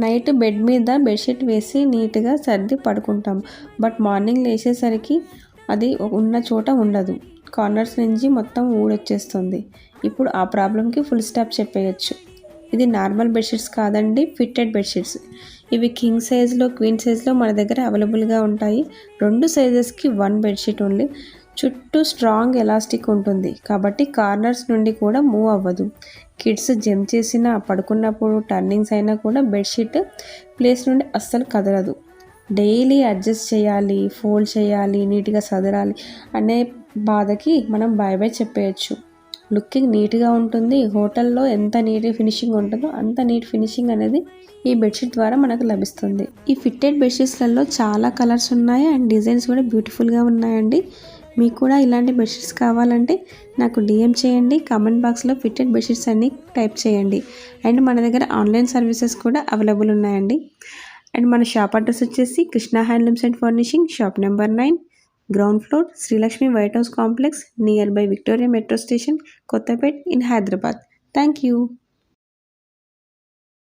Night bed మీద bedsheet వేసి నీట్గా సర్ది పడుకుంటాం. బట్ మార్నింగ్ లేచేసరికి అది ఉన్న చోట ఉండదు. కార్నర్స్ నుంచి మొత్తం ఊడొచ్చేస్తుంది. ఇప్పుడు ఆ ప్రాబ్లంకి ఫుల్ స్టాప్ చెప్పేయచ్చు. ఇది నార్మల్ బెడ్షీట్స్ కాదండి, ఫిట్టెడ్ బెడ్షీట్స్. ఇవి కింగ్ సైజ్లో, క్వీన్ సైజ్లో మన దగ్గర అవైలబుల్గా ఉంటాయి. 2 సైజెస్కి 1 బెడ్షీట్ ఓన్లీ. చుట్టూ స్ట్రాంగ్ ఎలాస్టిక్ ఉంటుంది కాబట్టి కార్నర్స్ నుండి కూడా మూవ్ అవ్వదు. కిడ్స్ జంప్ చేసినా, పడుకున్నప్పుడు టర్నింగ్స్ అయినా కూడా బెడ్షీట్ ప్లేస్ నుండి అస్సలు కదలదు. డైలీ అడ్జస్ట్ చేయాలి, ఫోల్డ్ చేయాలి, నీట్గా సదరాలి అనే బాధకి మనం బాయ్ బాయ్ చెప్పేయచ్చు. లుకింగ్ నీట్గా ఉంటుంది. హోటల్లో ఎంత నీట్ ఫినిషింగ్ ఉంటుందో అంత నీట్ ఫినిషింగ్ అనేది ఈ బెడ్షీట్ ద్వారా మనకు లభిస్తుంది. ఈ ఫిట్టెడ్ బెడ్షీట్స్లలో చాలా కలర్స్ ఉన్నాయి అండ్ డిజైన్స్ కూడా బ్యూటిఫుల్గా ఉన్నాయండి. మీకు కూడా ఇలాంటి బెడ్షీట్స్ కావాలంటే నాకు డిఎం చేయండి. కామెంట్ బాక్స్లో ఫిట్టెడ్ బెడ్షీట్స్ అన్ని టైప్ చేయండి. అండ్ మన దగ్గర ఆన్లైన్ సర్వీసెస్ కూడా అవైలబుల్ ఉన్నాయండి. అండ్ మన షాప్ అడ్రస్ వచ్చేసి Krishna handlooms and furnishing, shop number 9, ground floor, Srilakshmi white house complex, near by Victoria metro station, Kothapet in Hyderabad. Thank you.